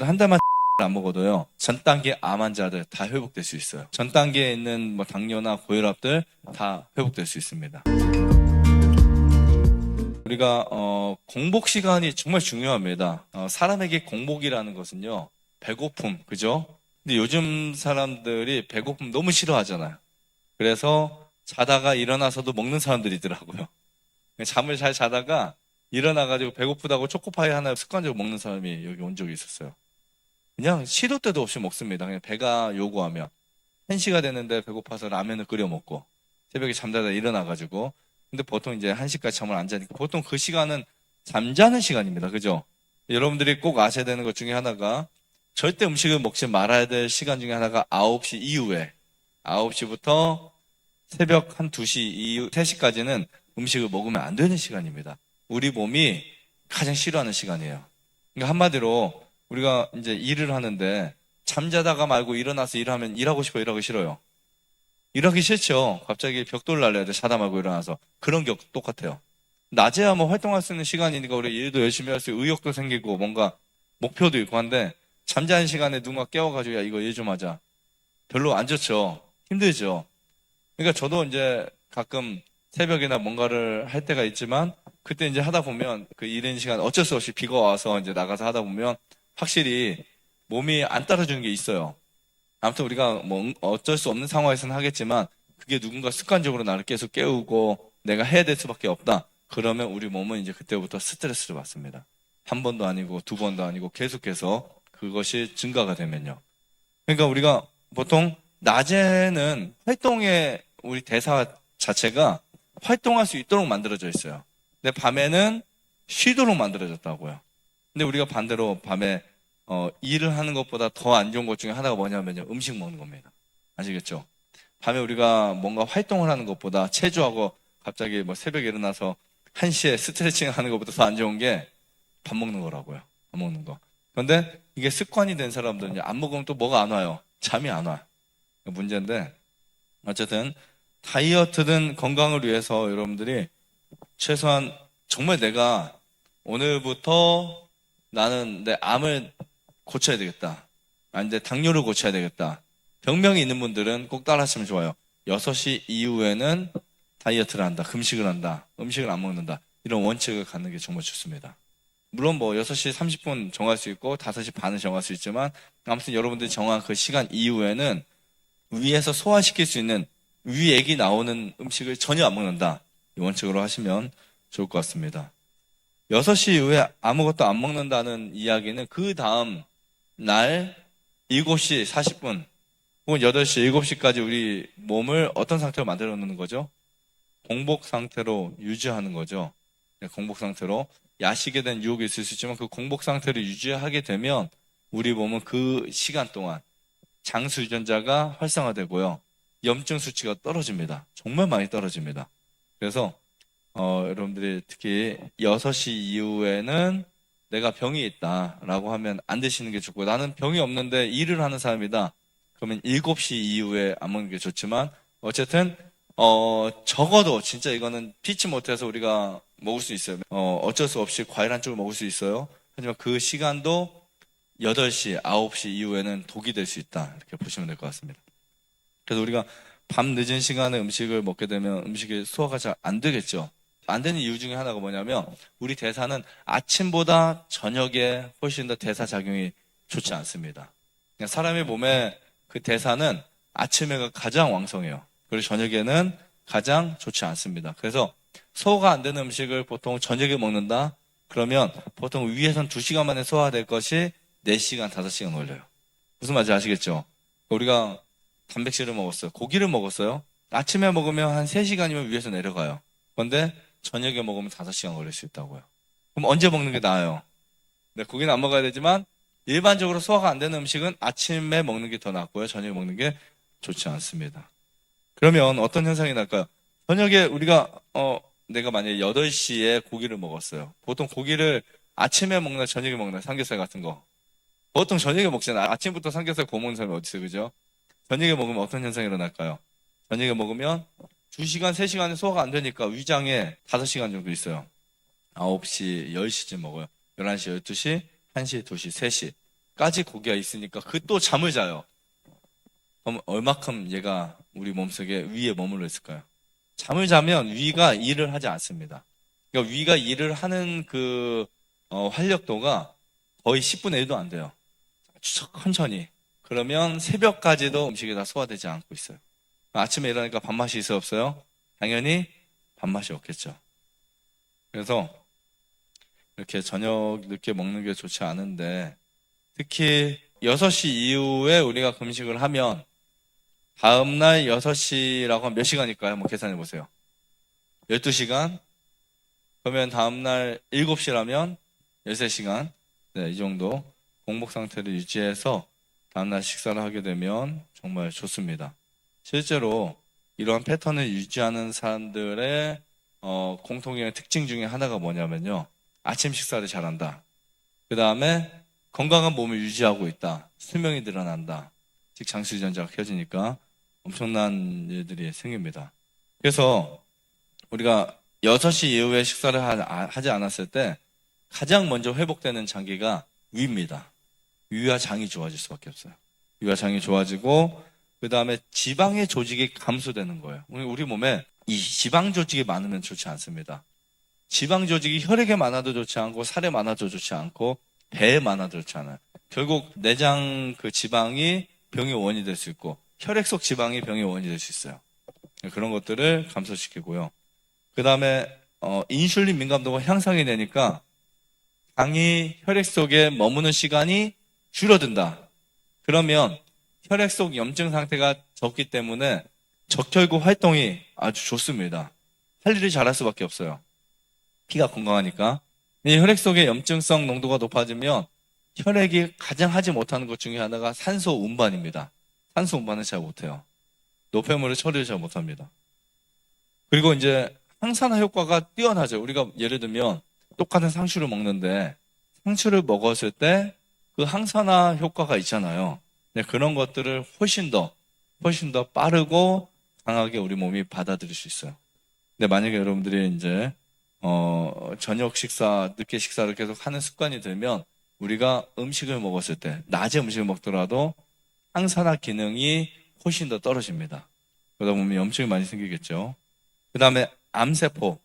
한 달만 안 먹어도요, 전 단계 암 환자들 다 회복될 수 있어요. 전 단계에 있는 뭐 당뇨나 고혈압들 다 회복될 수 있습니다. 우리가 공복 시간이 정말 중요합니다. 사람에게 공복이라는 것은요, 배고픔, 그죠? 근데 요즘 사람들이 배고픔 너무 싫어하잖아요. 그래서 자다가 일어나서도 먹는 사람들이 있더라고요. 잠을 잘 자다가 일어나가지고 배고프다고 초코파이 하나 습관적으로 먹는 사람이 여기 온 적이 있었어요. 그냥 시도 때도 없이 먹습니다. 그냥 배가 요구하면. 1시가 됐는데 배고파서 라면을 끓여 먹고, 새벽에 잠자다 일어나가지고. 근데 보통 이제 1시까지 잠을 안 자니까 보통 그 시간은 잠자는 시간입니다. 그죠? 여러분들이 꼭 아셔야 되는 것 중에 하나가, 절대 음식을 먹지 말아야 될 시간 중에 하나가 9시 이후에, 9시부터 새벽 한 2시 이후 3시까지는 음식을 먹으면 안 되는 시간입니다. 우리 몸이 가장 싫어하는 시간이에요. 그러니까 한마디로 우리가 이제 일을 하는데 잠자다가 말고 일어나서 일하면 일하고 싶어, 일하기 싫어요? 일하기 싫죠. 갑자기 벽돌 날려야 돼. 자다 말고 일어나서. 그런 게 똑같아요. 낮에야 뭐 활동할 수 있는 시간이니까 우리 일도 열심히 할 수 있고 의욕도 생기고 뭔가 목표도 있고 한데, 잠자는 시간에 누군가 깨워가지고 야 이거 일 좀 하자. 별로 안 좋죠. 힘들죠. 그러니까 저도 이제 가끔 새벽이나 뭔가를 할 때가 있지만, 그때 이제 하다 보면 그 이른 시간 어쩔 수 없이 비가 와서 이제 나가서 하다 보면 확실히 몸이 안 따라주는 게 있어요. 아무튼 우리가 뭐 어쩔 수 없는 상황에서는 하겠지만, 그게 누군가 습관적으로 나를 계속 깨우고 내가 해야 될 수밖에 없다. 그러면 우리 몸은 이제 그때부터 스트레스를 받습니다. 한 번도 아니고 두 번도 아니고 계속해서 그것이 증가가 되면요. 그러니까 우리가 보통 낮에는 활동의 우리 대사 자체가 활동할 수 있도록 만들어져 있어요. 근데 밤에는 쉬도록 만들어졌다고요. 근데 우리가 반대로 밤에 일을 하는 것보다 더 안 좋은 것 중에 하나가 뭐냐면요, 음식 먹는 겁니다. 아시겠죠? 밤에 우리가 뭔가 활동을 하는 것보다, 체조하고 갑자기 뭐 새벽에 일어나서 1시에 스트레칭 하는 것보다 더 안 좋은 게 밥 먹는 거라고요. 밥 먹는 거. 그런데 이게 습관이 된 사람들은 안 먹으면 또 뭐가 안 와요? 잠이 안 와. 문제인데, 어쨌든 다이어트든 건강을 위해서 여러분들이 최소한 정말 내가 오늘부터 나는 내 암을 고쳐야 되겠다. 아니, 내 당뇨를 고쳐야 되겠다. 병명이 있는 분들은 꼭 따라 하시면 좋아요. 6시 이후에는 다이어트를 한다. 금식을 한다. 음식을 안 먹는다. 이런 원칙을 갖는 게 정말 좋습니다. 물론 뭐 6시 30분 정할 수 있고 5시 반을 정할 수 있지만, 아무튼 여러분들이 정한 그 시간 이후에는 위에서 소화시킬 수 있는 위액이 나오는 음식을 전혀 안 먹는다. 이 원칙으로 하시면 좋을 것 같습니다. 6시 이후에 아무것도 안 먹는다는 이야기는 그 다음 날 7시 40분 혹은 8시, 7시까지 우리 몸을 어떤 상태로 만들어 놓는 거죠? 공복 상태로 유지하는 거죠. 공복 상태로. 야식에 대한 유혹이 있을 수 있지만 그 공복 상태를 유지하게 되면 우리 몸은 그 시간 동안 장수 유전자가 활성화되고요, 염증 수치가 떨어집니다. 정말 많이 떨어집니다. 그래서 여러분들이 특히 6시 이후에는 내가 병이 있다라고 하면 안 드시는 게 좋고, 나는 병이 없는데 일을 하는 사람이다. 그러면 7시 이후에 안 먹는 게 좋지만, 어쨌든 적어도 진짜 이거는 피치 못해서 우리가 먹을 수 있어요. 어쩔 수 없이 과일 한 쪽을 먹을 수 있어요. 하지만 그 시간도 8시, 9시 이후에는 독이 될 수 있다. 이렇게 보시면 될 것 같습니다. 그래서 우리가 밤 늦은 시간에 음식을 먹게 되면 음식이 소화가 잘 안 되겠죠. 안 되는 이유 중에 하나가 뭐냐면, 우리 대사는 아침보다 저녁에 훨씬 더 대사 작용이 좋지 않습니다. 그냥 사람의 몸에 그 대사는 아침에가 가장 왕성해요. 그리고 저녁에는 가장 좋지 않습니다. 그래서 소화가 안 되는 음식을 보통 저녁에 먹는다? 그러면 보통 위에선 2시간 만에 소화될 것이 4시간, 5시간 걸려요. 무슨 말인지 아시겠죠? 우리가 단백질을 먹었어요. 고기를 먹었어요. 아침에 먹으면 한 3시간이면 위에서 내려가요. 그런데 저녁에 먹으면 5시간 걸릴 수 있다고요. 그럼 언제 먹는 게 나아요? 네, 고기는 안 먹어야 되지만 일반적으로 소화가 안 되는 음식은 아침에 먹는 게 더 낫고요. 저녁에 먹는 게 좋지 않습니다. 그러면 어떤 현상이 날까요? 저녁에 우리가 내가 만약에 8시에 고기를 먹었어요. 보통 고기를 아침에 먹나 저녁에 먹나, 삼겹살 같은 거. 보통 저녁에 먹잖아요. 아침부터 삼겹살 구워 먹는 사람이 어디 있어요, 그죠? 저녁에 먹으면 어떤 현상이 일어날까요? 저녁에 먹으면 2시간, 3시간은 소화가 안 되니까 위장에 5시간 정도 있어요. 9시, 10시쯤 먹어요. 11시, 12시, 1시, 2시, 3시. 가지 고기가 있으니까 그 또 잠을 자요. 그럼 얼마큼 얘가 우리 몸속에 위에 머물러 있을까요? 잠을 자면 위가 일을 하지 않습니다. 그러니까 위가 일을 하는 그 활력도가 거의 10분의 1도 안 돼요. 천천히. 그러면 새벽까지도 음식이 다 소화되지 않고 있어요. 아침에 일어나니까 밥맛이 있어요, 없어요? 당연히 밥맛이 없겠죠. 그래서 이렇게 저녁 늦게 먹는 게 좋지 않은데 특히 6시 이후에 우리가 금식을 하면 다음날 6시라고 하면 몇 시간일까요? 한번 계산해 보세요. 12시간? 그러면 다음날 7시라면 13시간? 네, 이 정도 공복 상태를 유지해서 다음날 식사를 하게 되면 정말 좋습니다. 실제로 이러한 패턴을 유지하는 사람들의 공통의 특징 중에 하나가 뭐냐면요. 아침 식사를 잘한다. 그 다음에 건강한 몸을 유지하고 있다. 수명이 늘어난다. 즉 장수유전자가 켜지니까 엄청난 일들이 생깁니다. 그래서 우리가 6시 이후에 식사를 하지 않았을 때 가장 먼저 회복되는 장기가 위입니다. 위와 장이 좋아질 수밖에 없어요. 위와 장이 좋아지고 그 다음에 지방의 조직이 감소되는 거예요. 우리 몸에 이 지방 조직이 많으면 좋지 않습니다. 지방 조직이 혈액에 많아도 좋지 않고 살에 많아도 좋지 않고 배에 많아도 좋지 않아요. 결국 내장 그 지방이 병의 원인이 될 수 있고 혈액 속 지방이 병의 원인이 될 수 있어요. 그런 것들을 감소시키고요. 그 다음에 인슐린 민감도가 향상이 되니까 당이 혈액 속에 머무는 시간이 줄어든다. 그러면 혈액 속 염증 상태가 적기 때문에 적혈구 활동이 아주 좋습니다. 할 일을 잘할 수밖에 없어요. 피가 건강하니까. 이 혈액 속의 염증성 농도가 높아지면 혈액이 가장 하지 못하는 것 중에 하나가 산소 운반입니다. 산소 운반을 잘 못해요. 노폐물을 처리를 잘 못합니다. 그리고 이제 항산화 효과가 뛰어나죠. 우리가 예를 들면 똑같은 상추를 먹는데 상추를 먹었을 때 그 항산화 효과가 있잖아요. 네, 그런 것들을 훨씬 더 빠르고 강하게 우리 몸이 받아들일 수 있어요. 근데 만약에 여러분들이 이제 저녁 식사, 늦게 식사를 계속 하는 습관이 들면 우리가 음식을 먹었을 때 낮에 음식을 먹더라도 항산화 기능이 훨씬 더 떨어집니다. 그러다 보면 염증이 많이 생기겠죠. 그 다음에 암세포,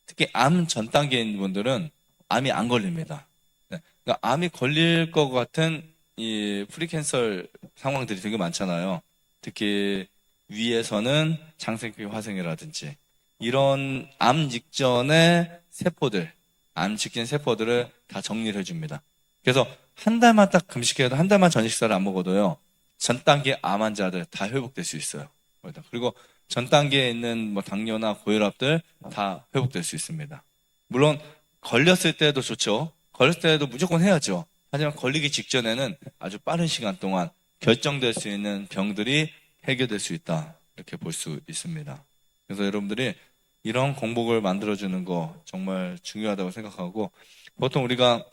특히 암 전 단계에 있는 분들은 암이 안 걸립니다. 네. 그러니까 암이 걸릴 것 같은 이 프리캔서 상황들이 되게 많잖아요. 특히 위에서는 장생기 화생이라든지 이런 암 직전의 세포들, 암 직전 세포들을 다 정리를 해줍니다. 그래서 한 달만 딱 금식해도 한 달만 저녁 식사를 안 먹어도요. 전 단계 암 환자들 다 회복될 수 있어요. 그리고 전 단계에 있는 뭐 당뇨나 고혈압들 다 회복될 수 있습니다. 물론 걸렸을 때도 좋죠. 걸렸을 때도 무조건 해야죠. 하지만 걸리기 직전에는 아주 빠른 시간 동안 결정될 수 있는 병들이 해결될 수 있다. 이렇게 볼 수 있습니다. 그래서 여러분들이 이런 공복을 만들어주는 거 정말 중요하다고 생각하고 보통 우리가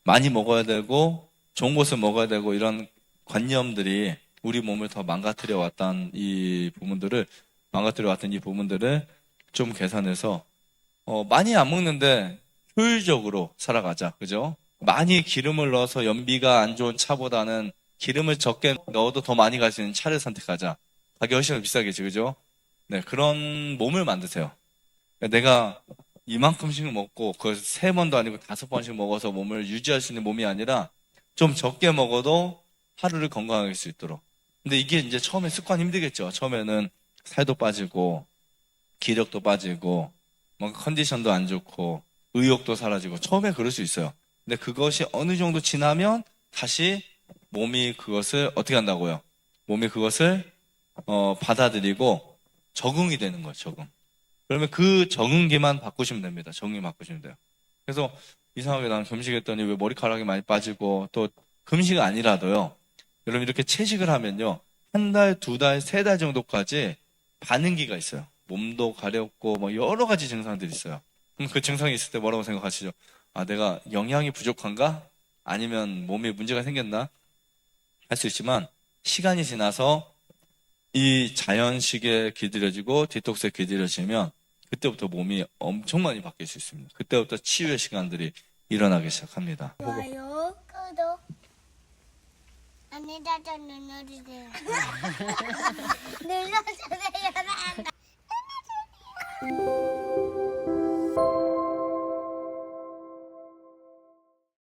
많이 먹어야 되고 좋은 것을 먹어야 되고 이런 관념들이 우리 몸을 더 망가뜨려 왔던 이 부분들을 좀 계산해서 많이 안 먹는데 효율적으로 살아가자. 그죠? 많이 기름을 넣어서 연비가 안 좋은 차보다는 기름을 적게 넣어도 더 많이 갈 수 있는 차를 선택하자. 가격이 훨씬 더 비싸겠지. 그죠? 네, 그런 몸을 만드세요. 내가 이만큼씩 먹고 그걸 3번도 아니고 5번씩 먹어서 몸을 유지할 수 있는 몸이 아니라 좀 적게 먹어도 하루를 건강하게 할 수 있도록. 근데 이게 이제 처음에 습관 힘들겠죠. 처음에는 살도 빠지고 기력도 빠지고 뭔가 컨디션도 안 좋고 의욕도 사라지고 처음에 그럴 수 있어요. 근데 그것이 어느 정도 지나면 다시 몸이 그것을 어떻게 한다고요? 몸이 그것을 받아들이고 적응이 되는 거예요. 적응. 그러면 그 적응기만 바꾸시면 됩니다. 적응기 바꾸시면 돼요. 그래서 이상하게 나는 금식했더니 왜 머리카락이 많이 빠지고 또 금식 아니라도요. 여러분 이렇게 채식을 하면요. 1달, 2달, 3달 정도까지 반응기가 있어요. 몸도 가렵고 뭐 여러 가지 증상들이 있어요. 그럼 그 증상이 있을 때 뭐라고 생각하시죠? 아, 내가 영양이 부족한가? 아니면 몸에 문제가 생겼나? 할 수 있지만 시간이 지나서 이 자연식에 길들여지고 디톡스에 길들여지면 그때부터 몸이 엄청 많이 바뀔 수 있습니다. 그때부터 치유의 시간들이 일어나기 시작합니다. 좋아요, 구독. 많이 자서 눌러주세요. 눌러주세요.